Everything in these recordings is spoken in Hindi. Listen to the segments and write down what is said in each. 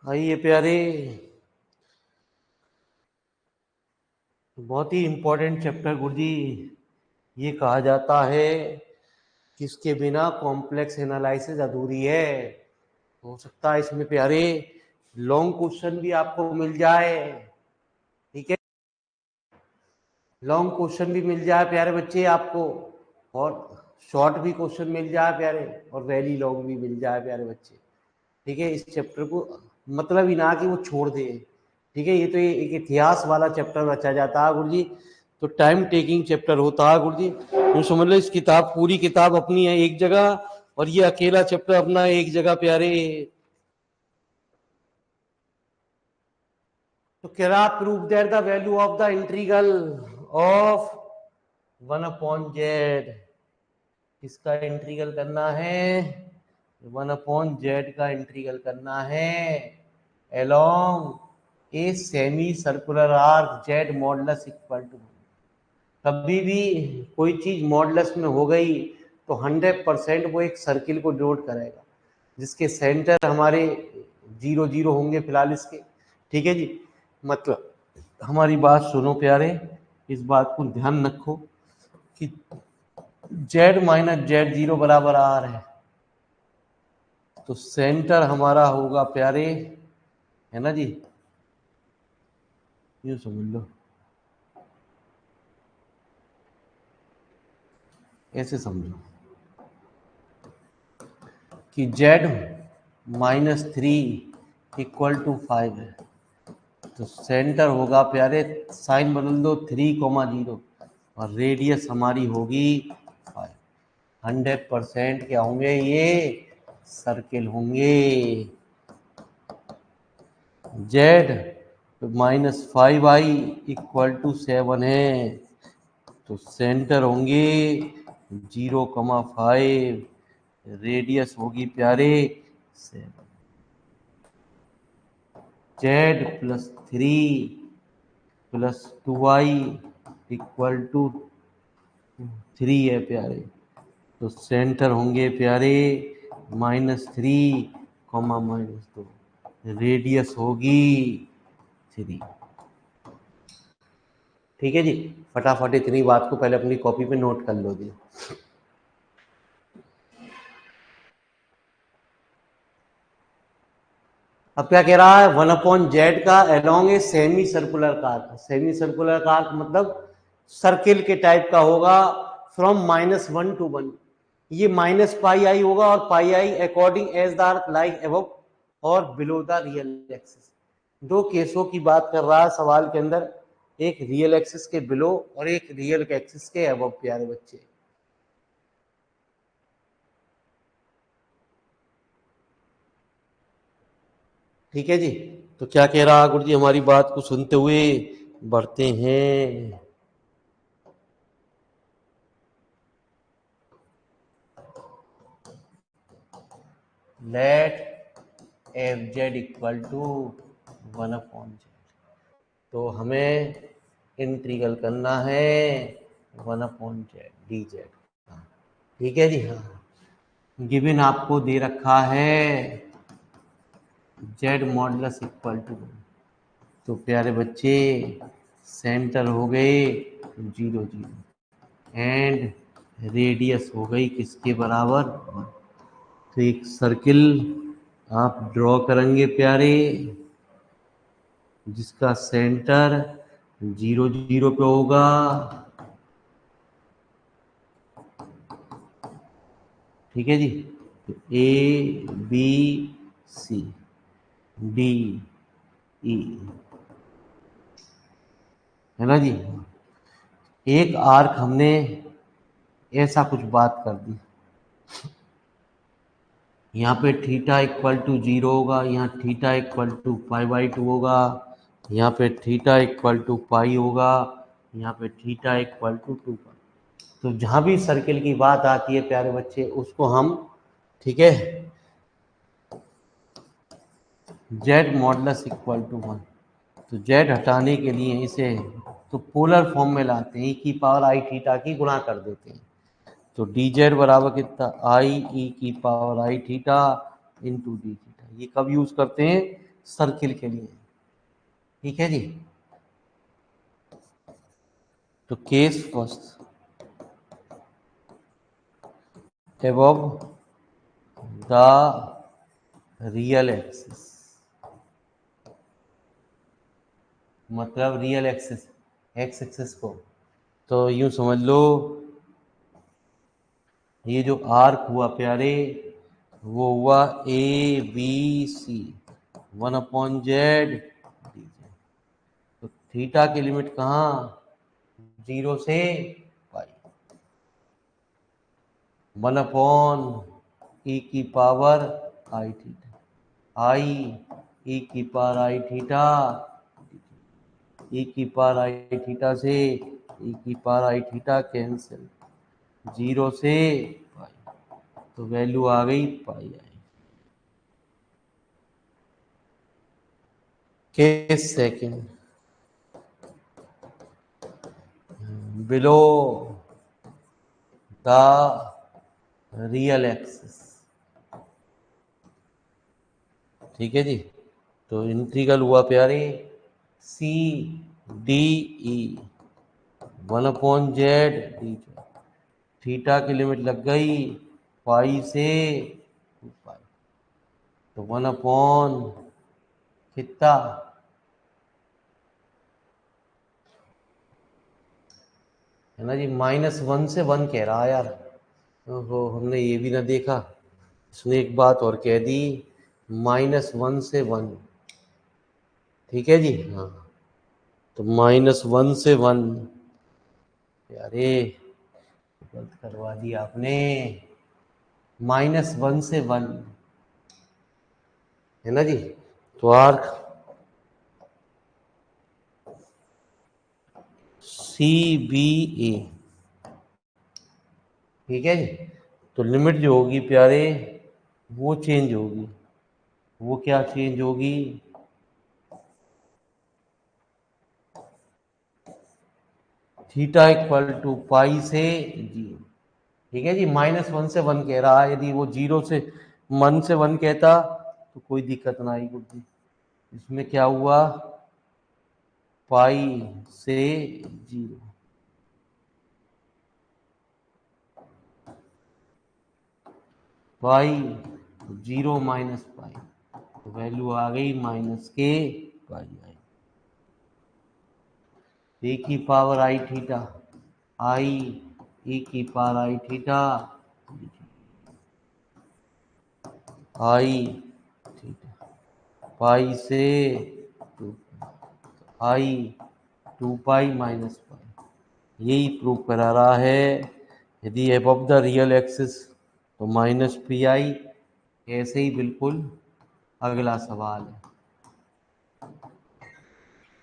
आइए प्यारे, बहुत ही इंपॉर्टेंट चैप्टर गुरुजी। ये कहा जाता है कि इसके बिना कॉम्प्लेक्स एनालिसिस अधूरी है। हो सकता है इसमें प्यारे लॉन्ग क्वेश्चन भी आपको मिल जाए, ठीक है, लॉन्ग क्वेश्चन भी मिल जाए प्यारे बच्चे आपको, और शॉर्ट भी क्वेश्चन मिल जाए प्यारे, और वेरी लॉन्ग भी मिल जाए प्यारे बच्चे, ठीक है। इस चैप्टर को मतलब ही ना कि वो छोड़ दे, ठीक है। ये तो एक इतिहास वाला चैप्टर रचा जाता है गुरुजी, तो टाइम टेकिंग चैप्टर होता है गुरुजी। तो समझ लो इस किताब, पूरी किताब अपनी है एक जगह, और ये अकेला चैप्टर अपना एक जगह प्यारे। तो क्या prove that the value of the integral of 1/z, किसका इंटीग्रल करना है? 1/z का इंटीग्रल करना है along a semi circular arc z modulus equal to. कभी भी कोई चीज मॉडुलस में हो गई तो 100% वो एक सर्किल को डिनोट करेगा, जिसके सेंटर हमारे 0 0 होंगे फिलहाल इसके, ठीक है जी। मतलब हमारी बात सुनो प्यारे, इस बात को ध्यान रखो कि z माइनस z0 बराबर आर है, तो सेंटर हमारा होगा प्यारे, है ना जी, यूं समझ लो, ऐसे समझो कि z माइनस 3 इक्वल टू 5 है, तो सेंटर होगा प्यारे, साइन बदल दो 3,0, और रेडियस हमारी होगी 5। 100% क्या होंगे ये? सर्किल होंगे। z minus 5i equal to 7 है, तो सेंटर होंगे 0,5, रेडियस होगी प्यारे 7। z plus 3 plus 2i equal to 3 है प्यारे, तो सेंटर होंगे प्यारे -3, -2, रेडियस होगी 3। ठीक है जी, फटाफट इतनी बात को पहले अपनी कॉपी पे नोट कर लो जी। अब क्या कह रहा है? 1/z का along a semi circular cork. Semi circular cork मतलब सर्किल के टाइप का होगा, फ्रॉम -1 to 1। ये -πi होगा, और pi I according as the arc like above और बिलो द रियल एक्सिस। दो केसों की बात कर रहा है सवाल के अंदर, एक रियल एक्सिस के बिलो और एक रियल एक्सिस के अबव प्यारे बच्चे। ठीक है जी, तो क्या कह रहा गुरु जी, हमारी बात को सुनते हुए बढ़ते हैं। Late fz equal to 1/z, तो हमें इंटीग्रल करना है 1/z dz। ठीक है जी, हाँ, गिवन आपको दे रखा है z मॉडुलस इक्वल टू, तो प्यारे बच्चे सेंटर हो गए 0 0, एंड रेडियस हो गई किसके बराबर? तो एक सर्किल आप ड्रॉ करेंगे प्यारे, जिसका सेंटर 0 0 पे होगा, ठीक है जी। तो ए बी सी डी ई, है ना जी। एक आर्क हमने ऐसा कुछ बात कर दी, यहाँ पे थीटा इक्वल टू 0 होगा, यहाँ थीटा इक्वल टू π/2 होगा, यहाँ पे थीटा इक्वल टू पाई होगा, यहाँ पे थीटा इक्वल टू 2 पाई। तो जहाँ भी सर्किल की बात आती है प्यारे बच्चे, उसको हम, ठीक है, z मॉडुलस इक्वल टू 1, तो z हटाने के लिए इसे तो पोलर फॉर्म में लाते हैं, e की पावर आई थीटा की गुणा कर देते हैं, तो dz बराबर कितना? आई ई की power i theta into D theta. ये कब यूज करते हैं? सर्किल के लिए। ठीक है जी। तो case first, above the real axis, मतलब रियल एक्सिस एक्स एक्सिस को, तो यूं समझ लो ये जो आर्क हुआ प्यारे वो हुआ ए बी सी 1/z। तो थीटा की लिमिट कहाँ, 0 से pi, 1/e⁻ I theta, I e⁻ I theta, e⁻ I theta से e⁻ आई थीटा कैंसिल, 0 से पाई, तो वैल्यू आ गई pi I. Case second, below the real axis. ठीक है जी। तो इंटीग्रल हुआ प्यारे C D E 1/z D, theta की लिमिट लग गई पाई से 2 पाई, तो 1 कितना, है ना जी, -1 से 1 कह रहा है यार। ओहो, हमने ये भी ना देखा, इसने एक बात और कह दी, -1 से 1। ठीक है जी। हाँ, तो -1 से 1, अरे गलत करवा दिया आपने, -1 से 1, है ना जी। तो आर्क सी बी ए, ठीक है जी। तो लिमिट जो होगी प्यारे वो चेंज होगी, वो क्या चेंज होगी, थीटा इक्वल टू पाई से 0। ठीक है जी। -1 से 1 कह रहा है, यदि वो 0 से 1 से 1 कहता तो कोई दिक्कत ना आई कुछ भी। इसमें क्या हुआ, पाई से 0, पाई 0 माइनस पाई, तो वैल्यू आ गई -के पाई आई, ए की पावर आई थीटा, आई ई की power i theta, I theta, पाई से 2, आई 2 पाई माइनस पाई, यही प्रूव करा रहा है। यदि एबव द रियल एक्सिस तो -pi, ऐसे ही बिल्कुल अगला सवाल है।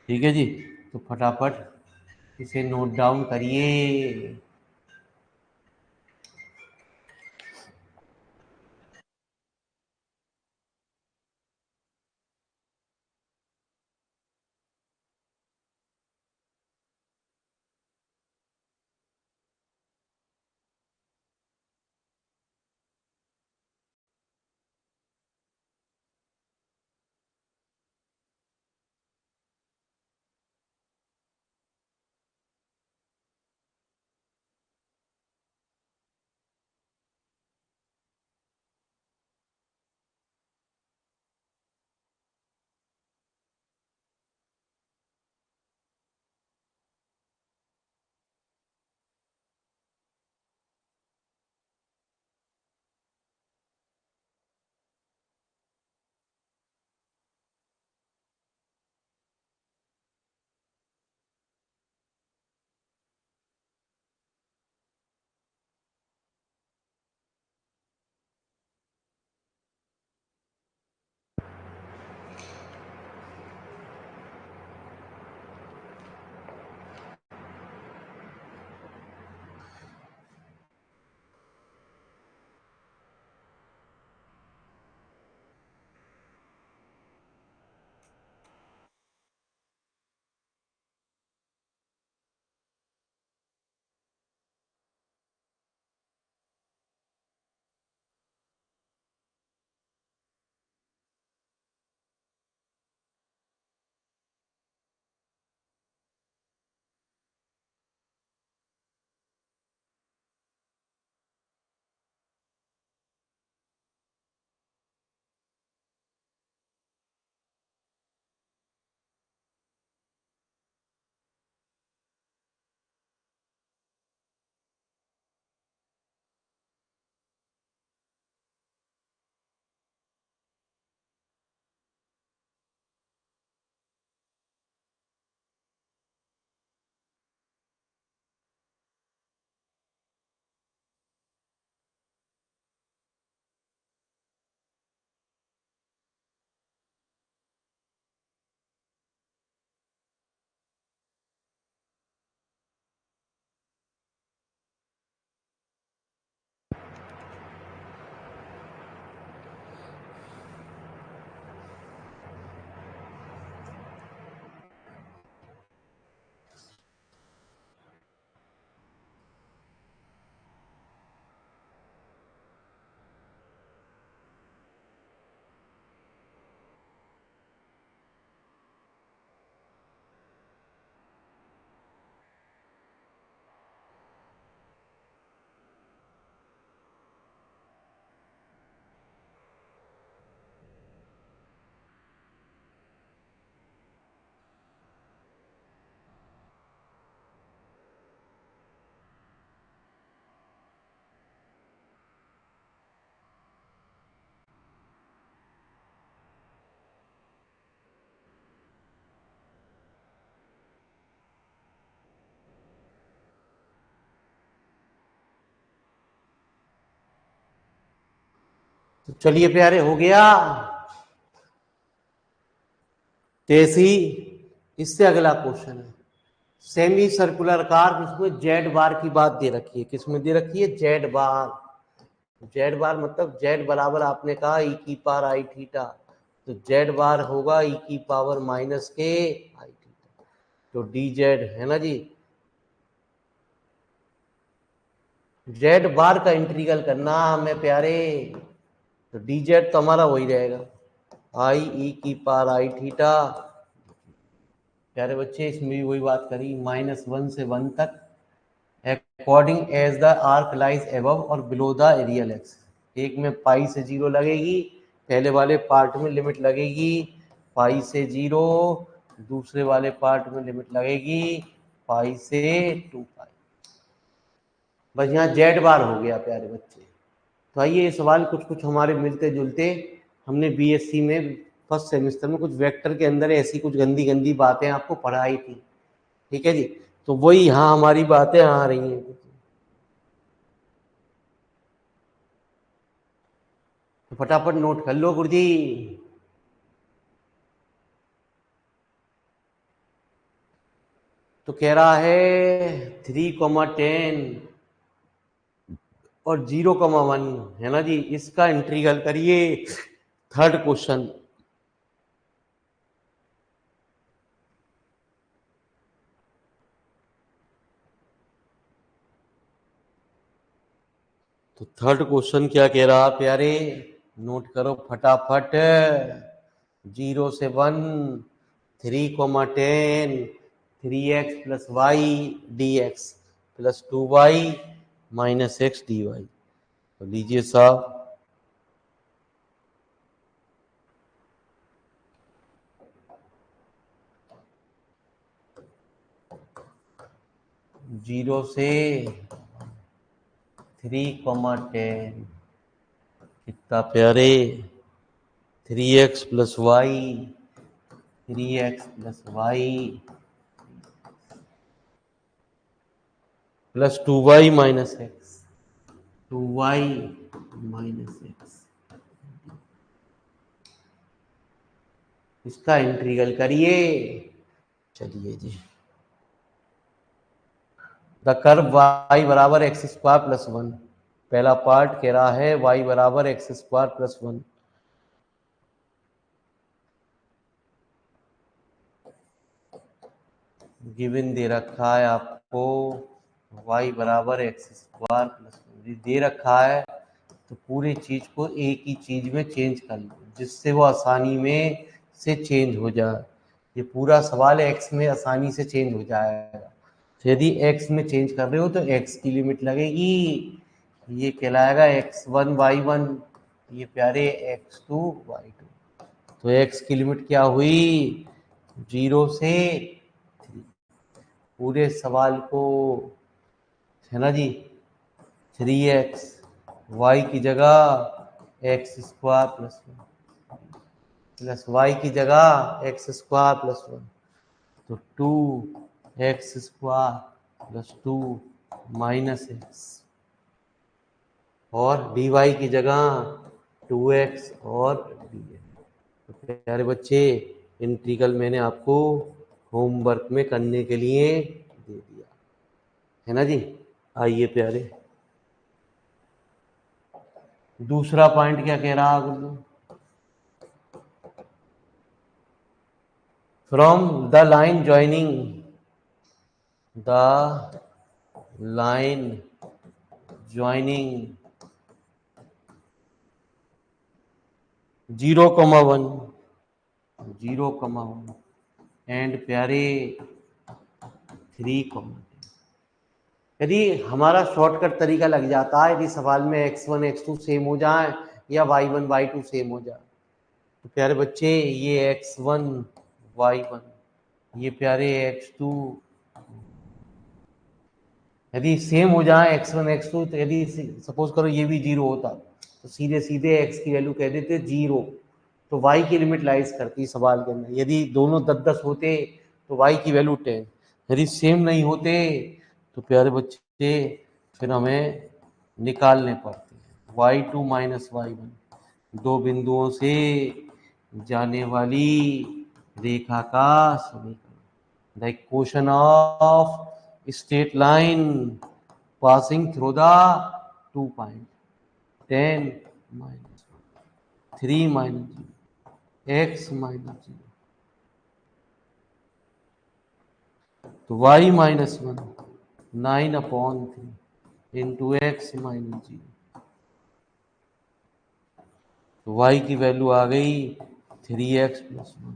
ठीक है जी। तो फटाफट इसे नोट डाउन करिए। तो चलिए प्यारे, हो गया। तेसी इससे अगला क्वेश्चन है, सेमी सर्कुलर कार जिसमें जेड बार की बात दे रखी है। किसमें दे रखी है? जेड बार। जेड बार मतलब जेड बराबर आपने कहा ई की पावर आई थीटा, तो जेड बार होगा ई की पावर माइनस के आई थीटा, तो डी जेड है ना जी। जेड बार का इंटीग्रल करना हमें प्यारे, तो डी जेड तो हमारा वही रहेगा, आई ई की पावर आई थीटा। प्यारे बच्चे इसमें भी वही बात करी, -1 से 1 तक according as the arc lies above और बिलो द रियल एक्स। एक में पाई से 0 लगेगी, पहले वाले पार्ट में लिमिट लगेगी पाई से 0, दूसरे वाले पार्ट में लिमिट लगेगी पाई से 2 पाई। बस यहाँ जेड बार हो गया प्यारे बच्चे। तो आइए ये सवाल कुछ कुछ हमारे मिलते जुलते, हमने बीएससी में फर्स्ट सेमेस्टर में कुछ वेक्टर के अंदर ऐसी कुछ गंदी गंदी बातें आपको पढ़ाई थी, ठीक है जी। तो वही यहाँ हमारी बातें आ रही हैं, तो फटाफट नोट कर लो गुरुजी। तो कह रहा है 3,10 और 0,1 है ना जी, इसका इंटीग्रल करिए। थर्ड क्वेश्चन, तो थर्ड क्वेश्चन क्या कह रहा प्यारे, नोट करो फटाफट। 0 से 1, 3,10, 3x plus y d x plus 2y minus x d y. तो लीजिए साहब, जीरो से 3,10 कितना प्यारे, 3x plus y, 3x plus y plus 2y minus x, 2y minus x, इसका इंटीग्रल करिए। चलिए जी, द कर्व y बराबर एक्स स्क्वायर प्लस 1, पहला पार्ट कह रहा है y बराबर एक्स स्क्वायर प्लस 1। गिवन दे रखा है आपको y बराबर एक्स स्क्वायर प्लस 1 दे रखा है, तो पूरी चीज को एक ही चीज में चेंज कर लो जिससे वो आसानी में से चेंज हो जाए। ये पूरा सवाल x में आसानी से चेंज हो जाएगा। तो यदि x में चेंज कर रहे हो तो x की लिमिट लगेगी, ये कहलाएगा x1 y1, ये प्यारे x2 y2। तो x की लिमिट क्या हुई, 0 से 3। पूरे सवाल को है ना जी, 3x, y की जगह x square plus 1 plus y की जगह एक्स स्क्वायर प्लस 1, तो 2x square plus 2 minus x, और dy की जगह 2x और dx। तो प्यारे बच्चे, इंटीग्रल मैंने आपको होमवर्क में करने के लिए दे दिया है ना जी। आइए प्यारे, दूसरा पॉइंट क्या कह रहा है, from the line joining, the line joining 0,1, 0,1 and प्यारे 3,10। यदि हमारा शॉर्टकट तरीका लग जाता है, यदि सवाल में x1 x2 सेम हो जाए या y1 y2 सेम हो जाए, तो प्यारे बच्चे ये x1 y1, ये प्यारे x2, यदि सेम हो जाए x1 x2, तो यदि सपोज करो ये भी 0 होता तो सीधे सीधे x की वैल्यू कह देते 0, तो y की लिमिट लाइज करती सवाल के अंदर। यदि दोनों 10-10 होते तो y की वैल्यू 10, यदि सेम नहीं होते तो प्यारे बच्चे फिर हमें निकालने पड़ते हैं y2 माइनस y1, दो बिंदुओं से जाने वाली रेखा का समीकरण। The equation of straight line passing through the 2 point 10 minus 3 minus x minus 0 तो y minus 1 9/3 into x minus 0 तो y की वैल्यू आ गई 3x+1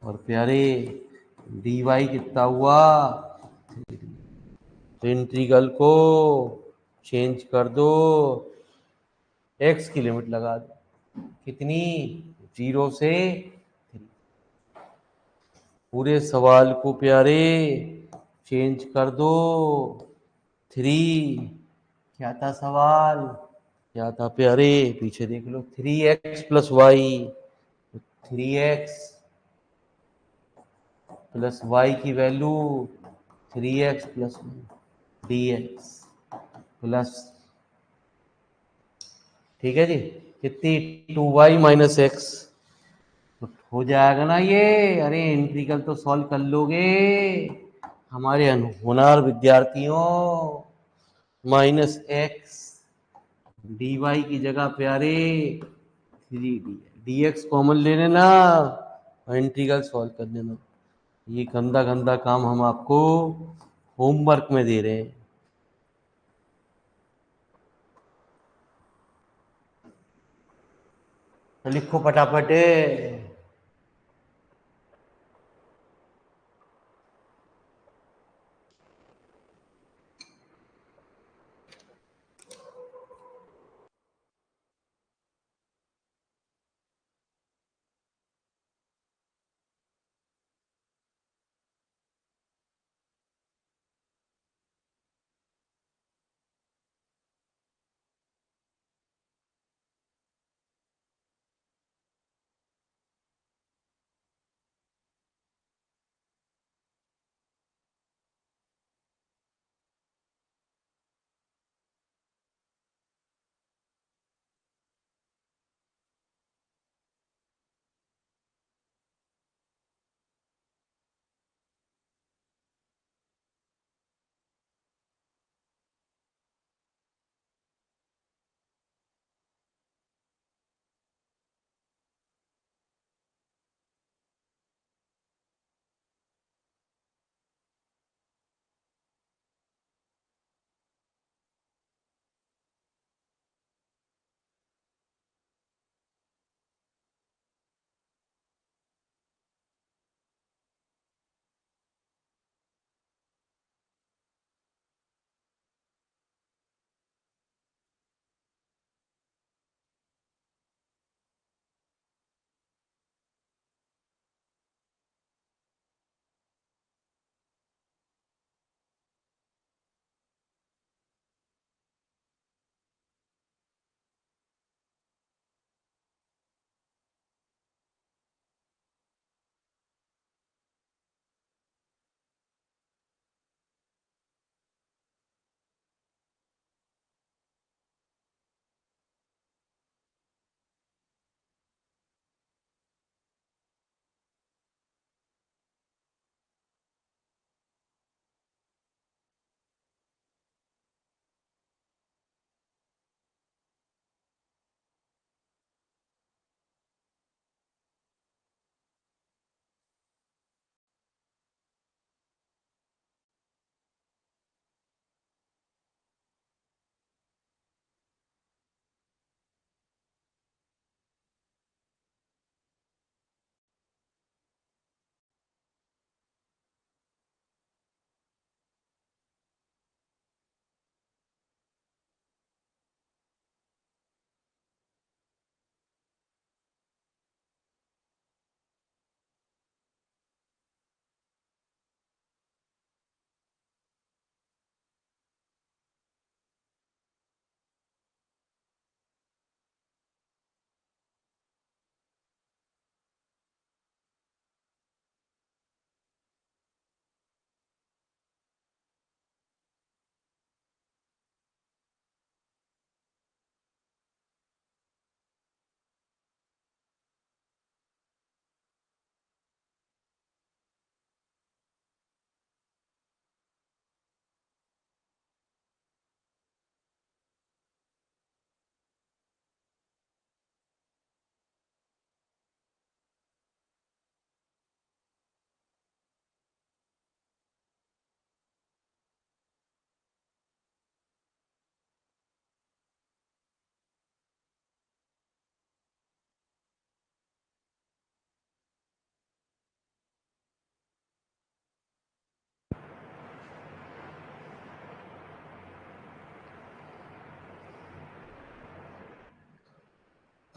और प्यारे dy कितना हुआ। तो इंटीग्रल को चेंज कर दो, x की लिमिट लगा दो कितनी 0 से 3। पूरे सवाल को प्यारे चेंज कर दो 3। क्या था सवाल, क्या था प्यारे, पीछे देख लो 3x+y 3x+y की वैल्यू 3x+1 dx प्लस, ठीक है जी, कितनी 2y-x तो हो जाएगा ना ये। अरे इंटीग्रल तो सॉल्व कर लोगे हमारे होनहार विद्यार्थियों। -x dy की जगह प्यारे 3dx कॉमन ले लेना और इंटीग्रल सॉल्व कर देना। ये गंदा गंदा काम हम आपको होमवर्क में दे रहे हैं। तो लिखो फटाफट।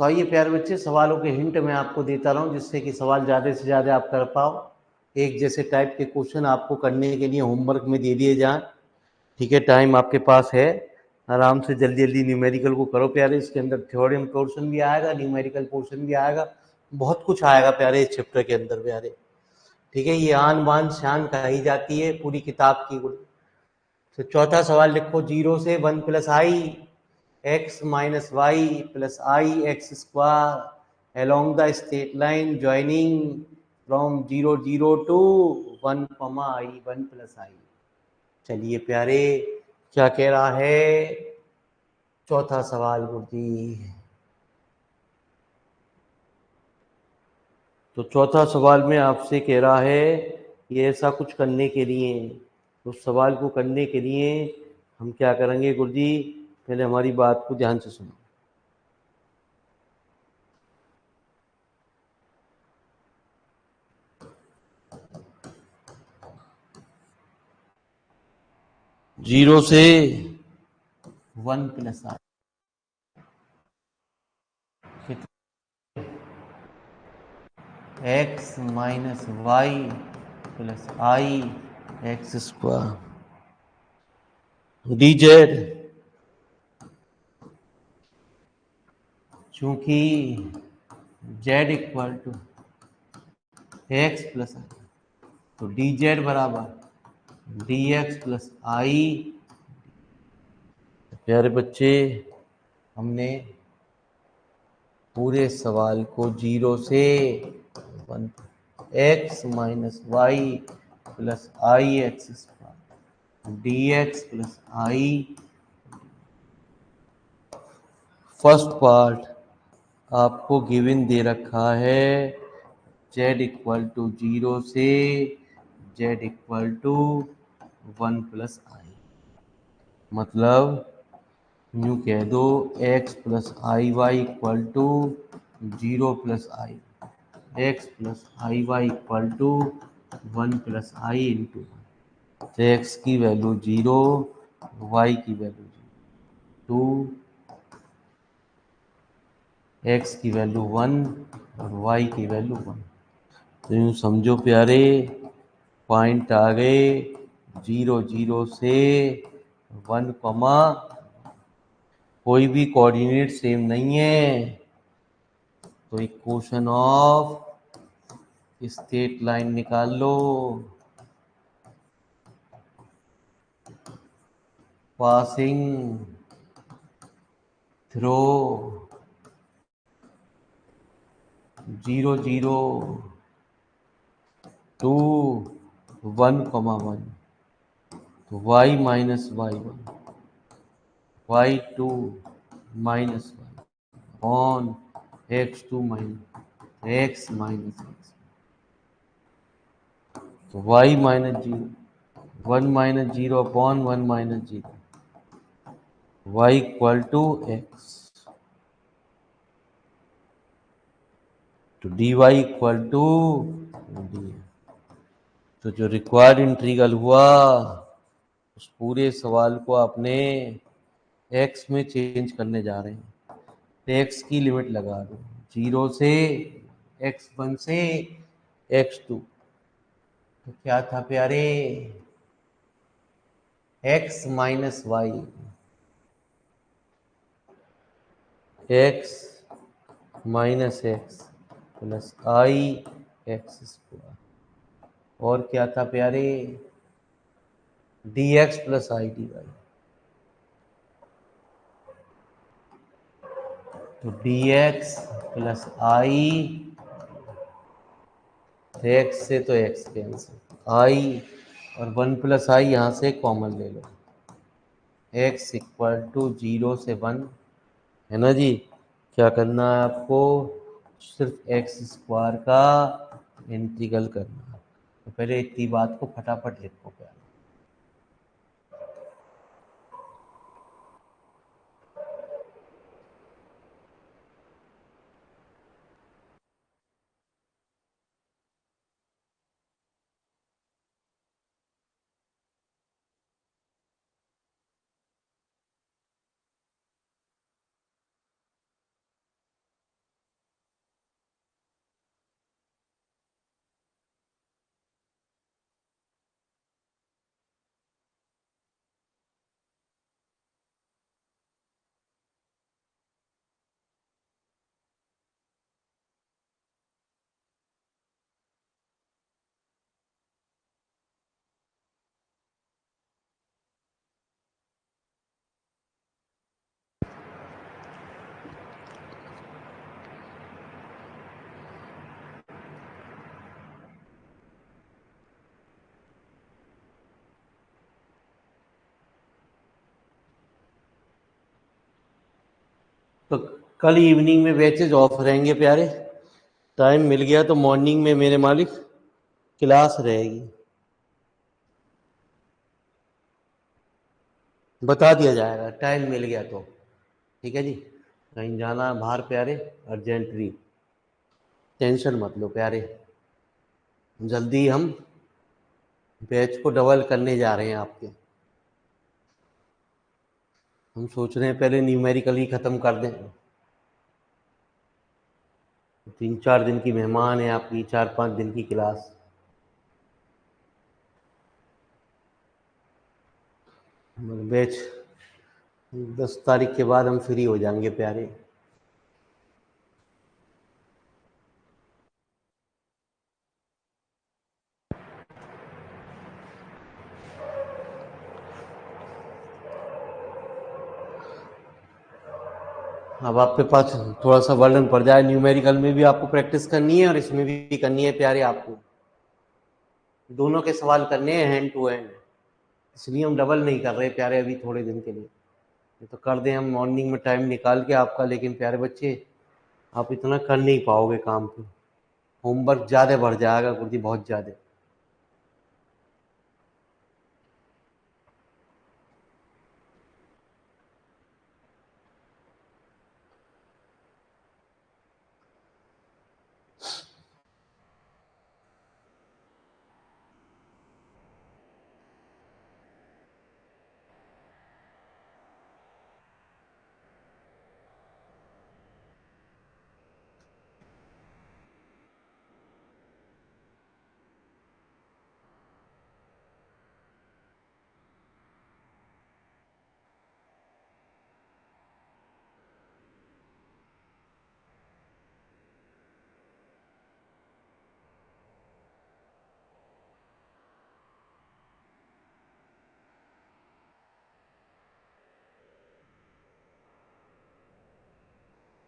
तो आइए प्यारे बच्चे, सवालों के हिंट मैं आपको देता रहा हूँ जिससे कि सवाल ज़्यादा से ज़्यादा आप कर पाओ। एक जैसे टाइप के क्वेश्चन आपको करने के लिए होमवर्क में दे दिए जाएं। ठीक है, टाइम आपके पास है, आराम से जल्दी जल्दी न्यूमेरिकल को करो प्यारे। इसके अंदर थ्योरम पोर्शन भी आएगा, न्यूमेरिकल पोर्शन भी आएगा, बहुत कुछ आएगा प्यारे इस चैप्टर के अंदर प्यारे। ठीक है, ये आन बान शान कही जाती है पूरी किताब की। तो चौथा सवाल लिखो, 0 से 1 plus I x minus Y plus I x square along the straight line joining from 0 0 to 1 comma I 1 plus I। चलिए प्यारे, क्या कह रहा है चौथा सवाल गुरुजी? तो चौथा सवाल में आपसे कह रहा है ये ऐसा कुछ करने के लिए, तो सवाल को करने के लिए हम क्या करेंगे गुरुजी? पहले हमारी बात को ध्यान से सुनो। जीरो से 1 प्लस आई एक्स माइनस वाई प्लस आई एक्स स्क्वायर डी जेड, चूंकि Z equal to X plus I, तो डी जेड बराबर डी एक्स प्लस आई। प्यारे बच्चे, हमने पूरे सवाल को 0 से 1 X minus Y plus I x square D x plus I. First part आपको गिवन दे रखा है z इक्वल टू 0 से z equal to 1 plus I, मतलब यूँ कह दो x plus i y equal to 0 plus I, x plus i y equal to 1 plus i into, तो एक्स की वैल्यू 0, वाई की वैल्यू 2, एक्स की वैल्यू 1 और वाई की वैल्यू 1। तो यूँ समझो प्यारे, पॉइंट आ गए 0 0 से 1 कॉमा, कोई भी कोऑर्डिनेट सेम नहीं है, तो इक्वेशन ऑफ स्ट्रेट लाइन निकाल लो। पासिंग थ्रो 0 0 टू 1 कॉमा 1, तो y minus y 1 y 2 minus 1 on x 2 minus x minus x, तो y minus 0 1 minus 0 upon 1 minus 0, y equal to x, तो dy इक्वल टू डी। तो जो रिक्वायर्ड इंटीग्रल हुआ उस पूरे सवाल को आपने x में चेंज करने जा रहे हैं, तो x की लिमिट लगा दो 0 से x1 से x2। तो क्या था प्यारे, x minus y x minus x plus आई एक्स स्क्वायर, और क्या था प्यारे, d x plus i d y, तो डी एक्स प्लस आई, एक्स से तो एक्स कैंसिल, आई और 1 प्लस आई यहाँ से कॉमन ले लो, एक्स इक्वल टू 0 से 1, है ना जी। क्या करना है आपको, सिर्फ एक्स स्क्वायर का इंटीग्रल करना है। तो पहले इतनी बात को फटाफट लिखो प्यारे। तो कल इवनिंग में बैचेज ऑफ रहेंगे प्यारे। टाइम मिल गया तो मॉर्निंग में मेरे मालिक क्लास रहेगी, बता दिया जाएगा टाइम मिल गया तो। ठीक है जी, कहीं जाना है बाहर प्यारे, अर्जेंटली, टेंशन मत लो प्यारे, जल्दी हम बैच को डबल करने जा रहे हैं आपके। हम सोच रहे हैं पहले न्यूमेरिकल ही ख़त्म कर दें। 3-4 दिन की मेहमान है आपकी, 4-5 दिन की क्लास। बैच 10 तारीख के बाद हम फ्री हो जाएंगे प्यारे। अब आपके पास थोड़ा सा वर्डन पड़ जाए, न्यूमेरिकल में भी आपको प्रैक्टिस करनी है और इसमें भी करनी है प्यारे। आपको दोनों के सवाल करने हैं हैंड टू हैंड, इसलिए हम डबल नहीं कर रहे प्यारे अभी थोड़े दिन के लिए। ये तो कर दें हम मॉर्निंग में टाइम निकाल के आपका, लेकिन प्यारे बच्चे आप इतना कर नहीं पाओगे काम पे, होमवर्क ज़्यादा बढ़ जाएगा गुरुजी, बहुत ज़्यादा।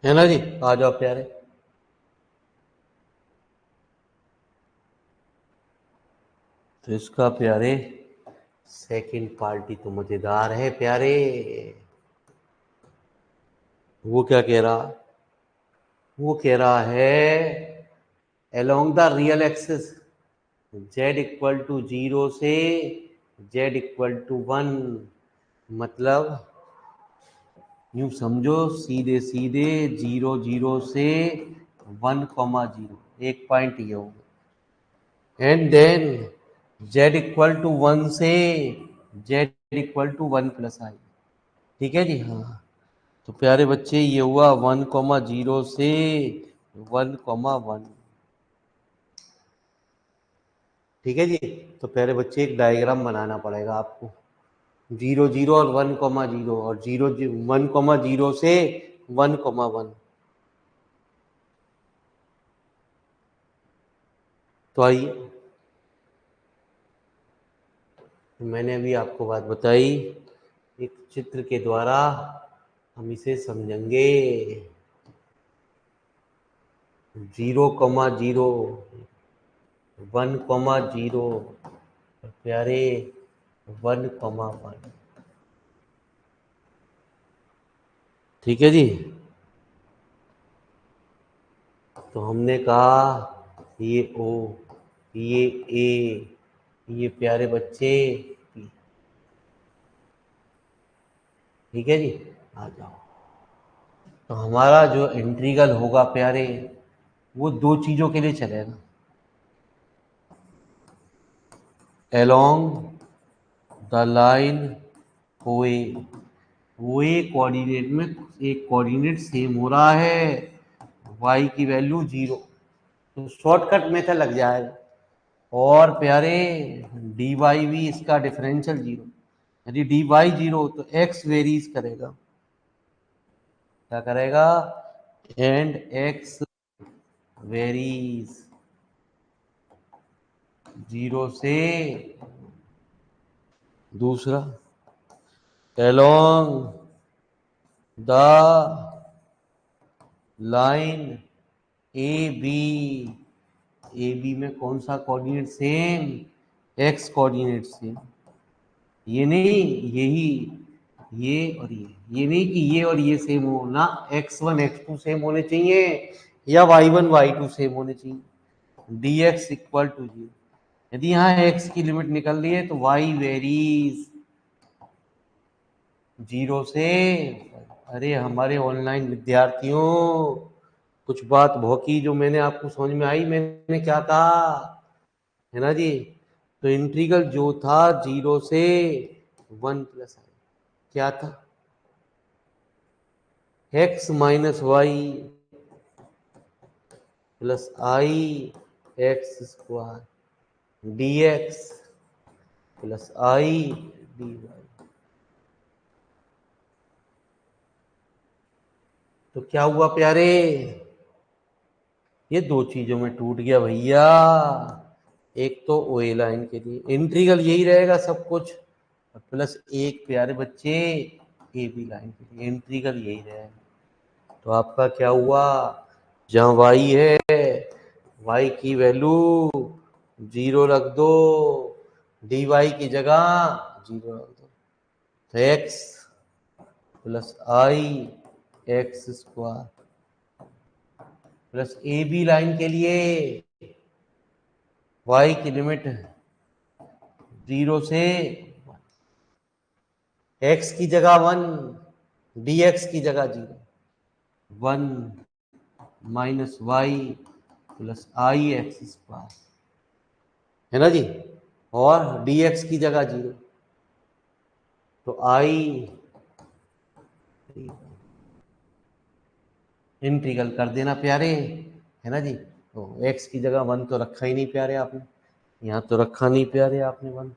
है ना जी, आ जाओ प्यारे। तो इसका प्यारे सेकंड पार्टी तो मज़ेदार है प्यारे। वो क्या कह रहा, वो कह रहा है along the real axis z equal to 0 से z इक्वल टू 1, मतलब यूं समझो सीधे सीधे 0 से 1,0, एक पॉइंट ये होगा। And then z equal to 1 से z equal to 1 plus i. ठीक है जी, हाँ। तो प्यारे बच्चे ये हुआ 1,0 से 1,1। ठीक है जी। तो प्यारे बच्चे एक डायग्राम बनाना पड़ेगा आपको, 0 और 1,0 और 1,0 से 1,1। तो आइए, मैंने अभी आपको बात बताई, एक चित्र के द्वारा हम इसे समझेंगे। 0,0, 1,0, प्यारे 1,1। ठीक है जी। तो हमने कहा ये ओ, ये ए, ये प्यारे बच्चे पी। ठीक है जी, आ जाओ। तो हमारा जो इंटीग्रल होगा प्यारे, वो दो चीज़ों के लिए चलेगा। अलोंग द लाइन ओए, ओए कोऑर्डिनेट में एक कोऑर्डिनेट सेम हो रहा है, y की वैल्यू 0, तो शॉर्टकट मेथड लग जाएगा। और प्यारे डी वाई भी इसका डिफरेंशियल 0, यदि डी वाई 0 तो x वेरीज करेगा। क्या करेगा? एंड x वेरीज 0 से। दूसरा, along the line A B, A B में कौन सा coordinate same? x coordinate same. ये नहीं, यही, ये और ये नहीं कि ये और ये सेम हो ना, x1 x2 सेम होने चाहिए या y1 y2 सेम होने चाहिए। dx equal to 0। यदि यहाँ x की लिमिट निकल रही है तो y वेरीज 0 से। अरे हमारे ऑनलाइन विद्यार्थियों, कुछ बात भौकी जो मैंने आपको समझ में आई, मैंने क्या कहा है ना जी। तो इंटीग्रल जो था 0 से 1 प्लस आई, क्या था, x minus Y plus I x square D x plus i d y. तो क्या हुआ प्यारे, ये दो चीजों में टूट गया भैया। एक तो ओ ए लाइन के लिए इंटीग्रल यही रहेगा सब कुछ, प्लस एक प्यारे बच्चे ए बी लाइन के लिए इंटीग्रल यही रहेगा। तो आपका क्या हुआ, जहां y है y की वैल्यू 0 रख दो, dy की जगह 0 रख दो, तो x plus I x square plus A B line के लिए y की लिमिट 0 से x की जगह 1, dx की जगह 0, 1 माइनस वाई प्लस आई एक्स स्क्वायर, है ना जी। और dx की जगह 0, तो आई इंटीग्रल कर देना प्यारे, है ना जी। तो x की जगह 1 तो रखा ही नहीं प्यारे आपने, यहाँ तो रखा नहीं प्यारे आपने 1।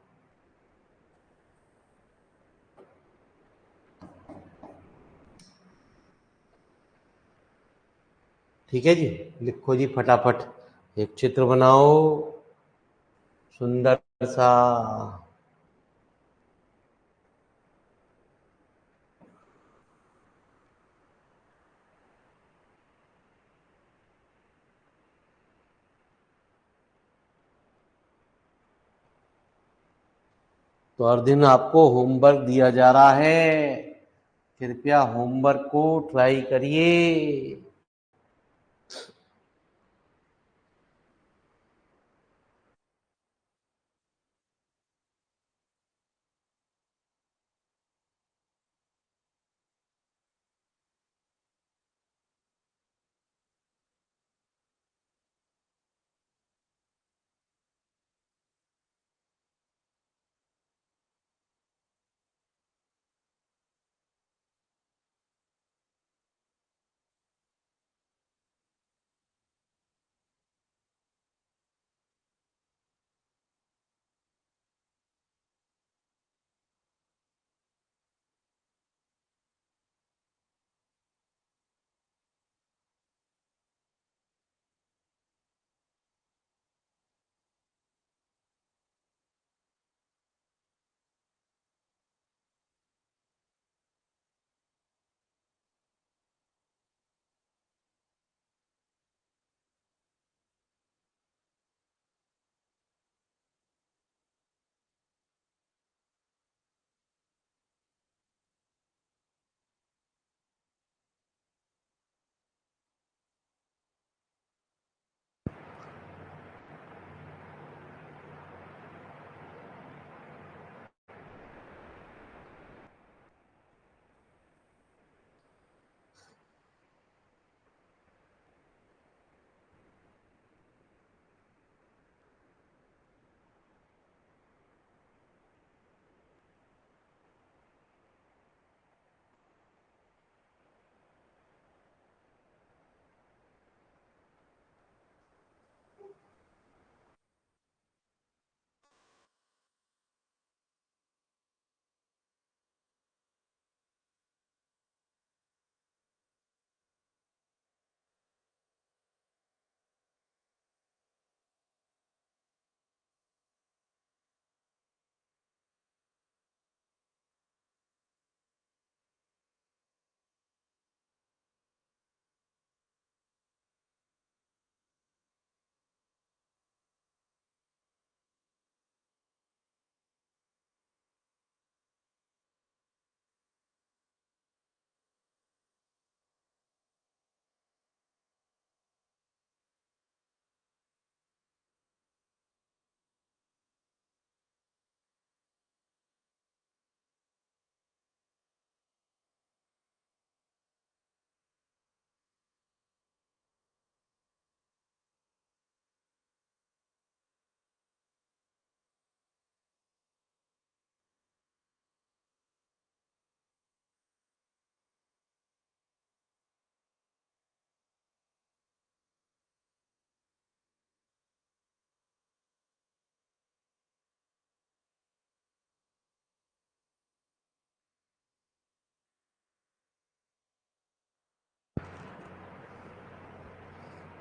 ठीक है जी, लिखो जी फटाफट, एक चित्र बनाओ सुंदर सा। तो हर दिन आपको होमवर्क दिया जा रहा है, कृपया होमवर्क को ट्राई करिए।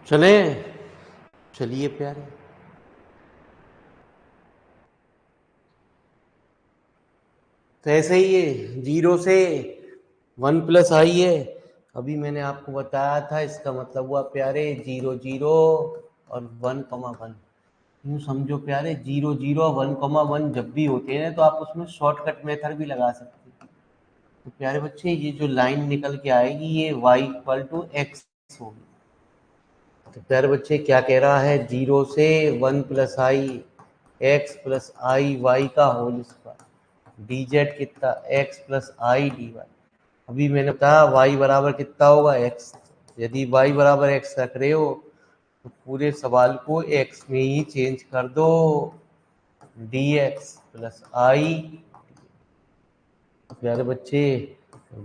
चले, चलिए प्यारे। तो ऐसे ही है, 0 से 1 प्लस आई है। अभी मैंने आपको बताया था, इसका मतलब हुआ प्यारे 0 0 और 1,1। यूँ समझो प्यारे, 0 0 और 1,1 जब भी होते हैं तो आप उसमें शॉर्टकट मेथड भी लगा सकते हैं। तो प्यारे बच्चे, ये जो लाइन निकल के आएगी ये y इक्वल टू एक्स होगी। तो प्यारे बच्चे क्या कह रहा है, 0 से 1 plus I x plus i y का होल स्क्वायर, डी जेड कितना, x plus i d y. अभी मैंने बताया y बराबर कितना होगा, x। यदि y बराबर x रख रहे हो तो पूरे सवाल को x में ही चेंज कर दो, dx प्लस आई। प्यारे बच्चे,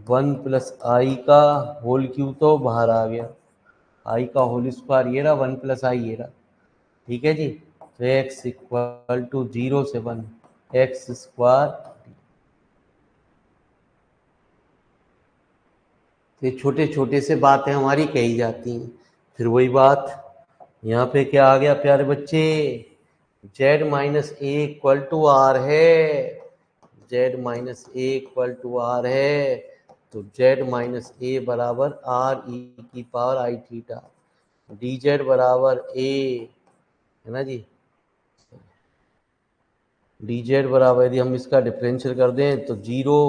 1 प्लस आई का होल क्यूब तो बाहर आ गया, आई का होल स्क्वायर ये रहा, 1 प्लस आई ये रहा। ठीक है जी। तो x इक्वल टू 0 से 1 एक्स स्क्वायर। तो ये छोटे छोटे से बातें हमारी कही जाती हैं। फिर वही बात यहाँ पे क्या आ गया प्यारे बच्चे, z minus a equal to r है, z minus a equal to r है। तो z माइनस ए बराबर आर ई की power i theta, d Z बराबर ए, है ना जी। डी जेड बराबर यदि हम इसका डिफरेंशियल कर दें तो 0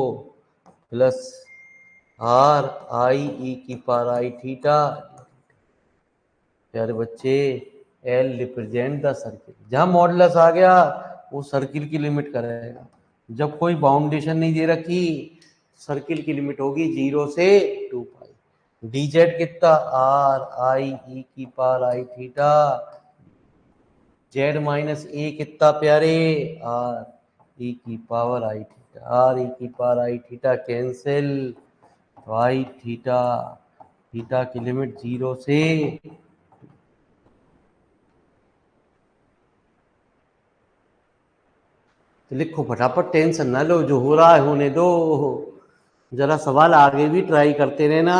प्लस आर आई ई की पावर आई थीटा। प्यारे बच्चे, एल रिप्रेजेंट द सर्किल। जहां मॉडुलस आ गया वो सर्किल की लिमिट करेगा। जब कोई बाउंडेशन नहीं दे रखी, सर्किल की लिमिट होगी 0 से 2 पाई। डी जेड कितना, आर आई ई की power i theta. Z minus ए कितना प्यारे, आर ई की power i theta. Are e की power i theta cancel, I theta, theta की लिमिट 0 से। तो लिखो फटाफट, टेंशन ना लो, जो हो रहा है होने दो, जरा सवाल आगे भी ट्राई करते रहना।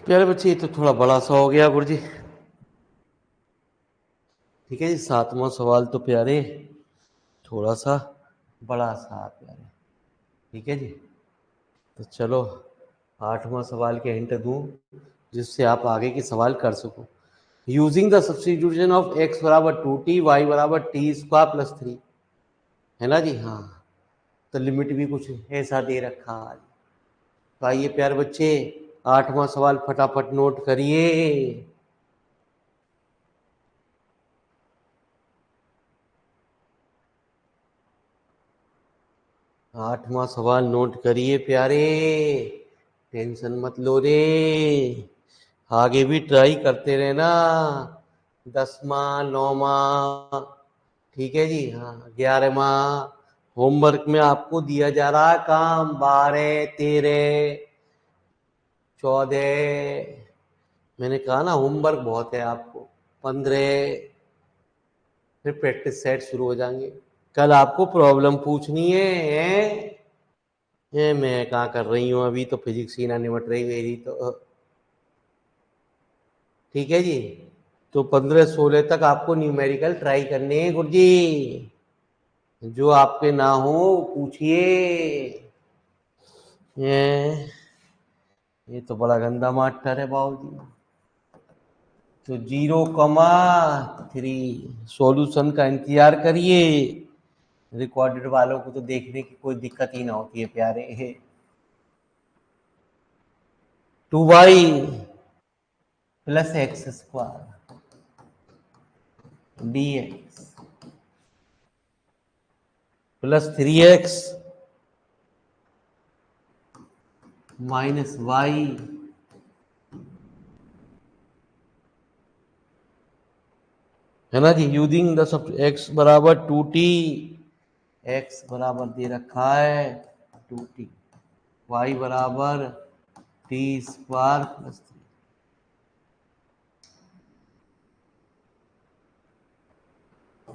प्यारे बच्चे, ये तो थोड़ा बड़ा सा हो गया गुरुजी। ठीक है जी, 7वां सवाल तो प्यारे थोड़ा सा बड़ा सा प्यारे। ठीक है जी। तो चलो 8वां सवाल के हिंट दूं जिससे आप आगे के सवाल कर सको। Using the substitution of x बराबर 2t, y बराबर टी स्क्वायर प्लस 3, है ना जी। हाँ, तो लिमिट भी कुछ ऐसा दे रखा है। तो आइए प्यारे बच्चे, 8वां सवाल फटाफट नोट करिए। 8वां सवाल नोट करिए प्यारे, टेंशन मत लो रे, आगे भी ट्राई करते रहना। 10वां, 9वां, ठीक है जी। हाँ, 11वां होमवर्क में आपको दिया जा रहा है काम, 12, 13, 14। मैंने कहा ना होमवर्क बहुत है आपको। 15, फिर प्रैक्टिस सेट शुरू हो जाएंगे। कल आपको प्रॉब्लम पूछनी है? ये मैं कहाँ कर रही हूँ, अभी तो फिजिक्स ही ना निपट रही मेरी तो। ठीक है जी। तो 15-16 तक आपको न्यूमेरिकल ट्राई करने हैं गुरुजी। जो आपके ना हो पूछिए। ये तो बड़ा गंदा मास्टर है बाबूजी। तो 0,3 सॉल्यूशन का इंतजार करिए। रिकॉर्डेड वालों को तो देखने की कोई दिक्कत ही ना होती है प्यारे। 2y plus x square dx plus 3x minus y है ना जी। यूजिंग द सब x बराबर 2t, x बराबर दे रखा है 2t, y बराबर टी स्क्वायर प्लस 3।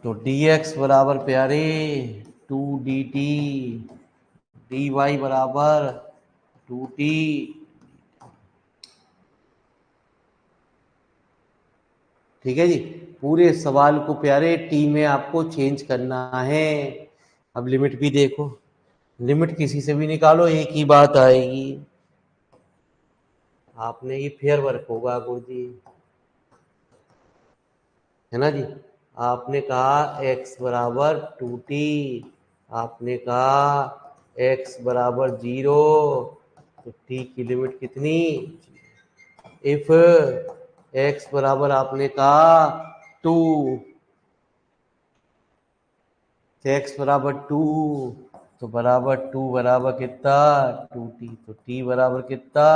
तो dx बराबर प्यारे 2dt, dy बराबर 2t। ठीक है जी। पूरे सवाल को प्यारे टी में आपको चेंज करना है। अब लिमिट भी देखो, लिमिट किसी से भी निकालो एक ही बात आएगी। आपने ये फेयर वर्क होगा गुरुजी, है ना जी। आपने कहा x बराबर 2t, आपने कहा x बराबर 0, तो t की लिमिट कितनी? इफ x बराबर आपने कहा 2, तो x बराबर 2, तो बराबर 2 बराबर कितना? 2t। तो t बराबर कितना?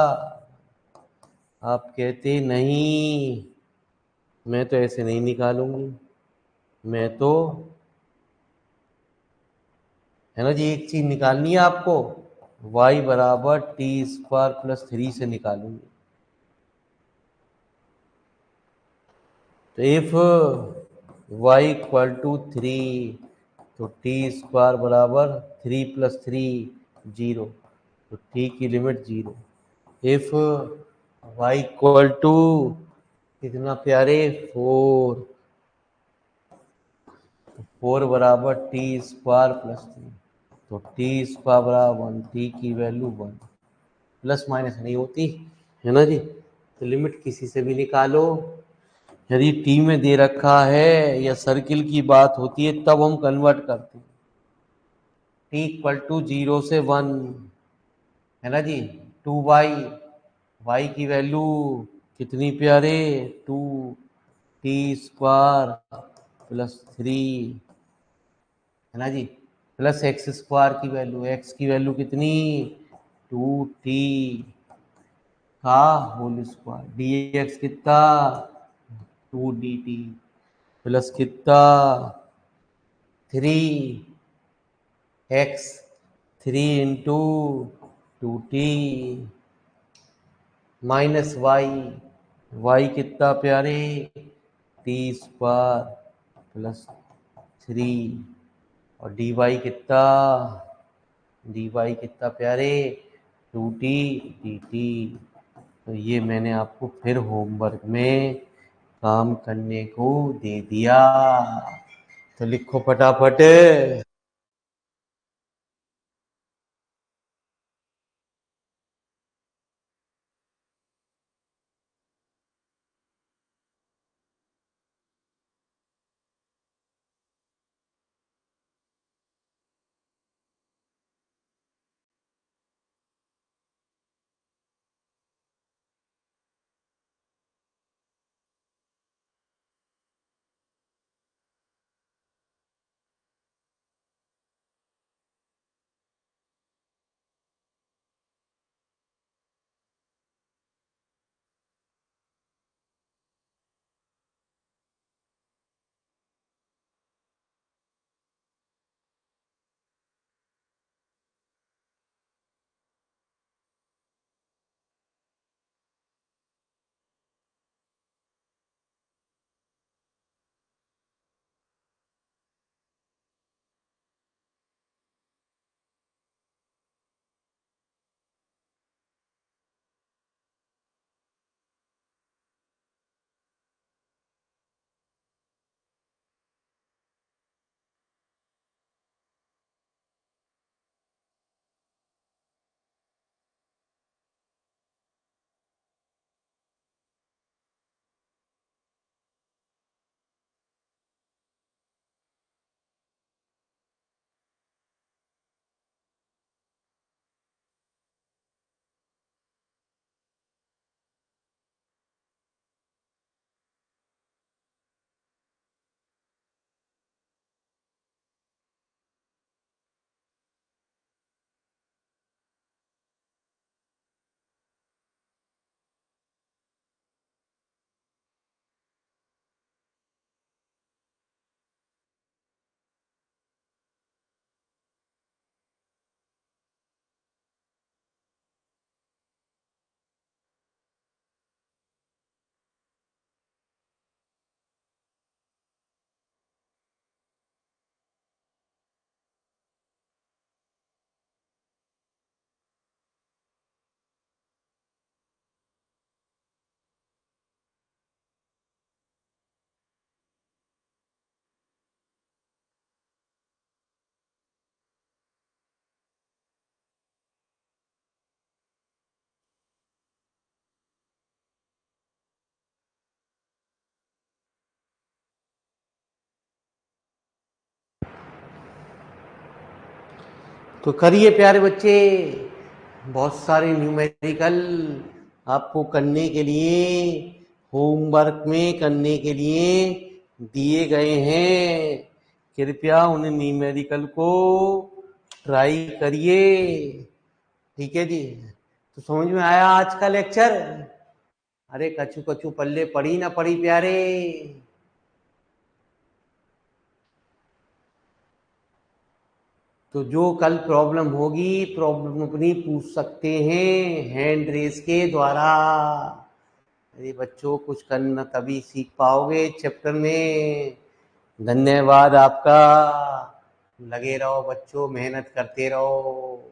आप कहते नहीं, मैं तो ऐसे नहीं निकालूंगी। मैं तो, है ना जी, एक चीज निकालनी है आपको, y बराबर टी स्क्वायर प्लस 3 से निकालूंगी। तो इफ y इक्वल टू 3, तो टी स्क्वायर बराबर 3 प्लस 3 0, तो t की limit 0। If y equal to कितना प्यारे 4, 4 बराबर टी स्क्वायर प्लस 3, तो टी स्क्वायर बराबर 1, टी की वैल्यू 1। प्लस माइनस नहीं होती, है ना जी। तो लिमिट किसी से भी निकालो। यदि टी में दे रखा है या सर्किल की बात होती है तब हम कन्वर्ट करते हैं। टी इक्वल टू 0 से 1, है ना जी। 2y, y की वैल्यू कितनी प्यारे? 2 टी स्क्वायर प्लस 3, है ना जी, प्लस एक्स स्क्वायर की वैल्यू, एक्स की वैल्यू कितनी? 2t का होल स्क्वायर, डी एक्स कितना? 2dt प्लस कितना? 3x, 3 × 2t minus Y, Y कितना प्यारे? टी स्क्वायर प्लस 3, और डी वाई कितना? डी वाई कितना प्यारे? 2t dt। तो ये मैंने आपको फिर होमवर्क में काम करने को दे दिया, तो लिखो फटाफट। तो करिए प्यारे बच्चे, बहुत सारे न्यूमेरिकल आपको करने के लिए, होमवर्क में करने के लिए दिए गए हैं। कृपया उन न्यूमेरिकल को ट्राई करिए। ठीक है जी, तो समझ में आया आज का लेक्चर? अरे कछु कछु पल्ले पड़ी ना पड़ी प्यारे। तो जो कल प्रॉब्लम होगी, प्रॉब्लम अपनी पूछ सकते हैं हैंड रेस के द्वारा। अरे बच्चों, कुछ करना तभी सीख पाओगे चैप्टर में। धन्यवाद आपका। लगे रहो बच्चों, मेहनत करते रहो,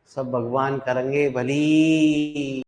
सब भगवान करेंगे भली।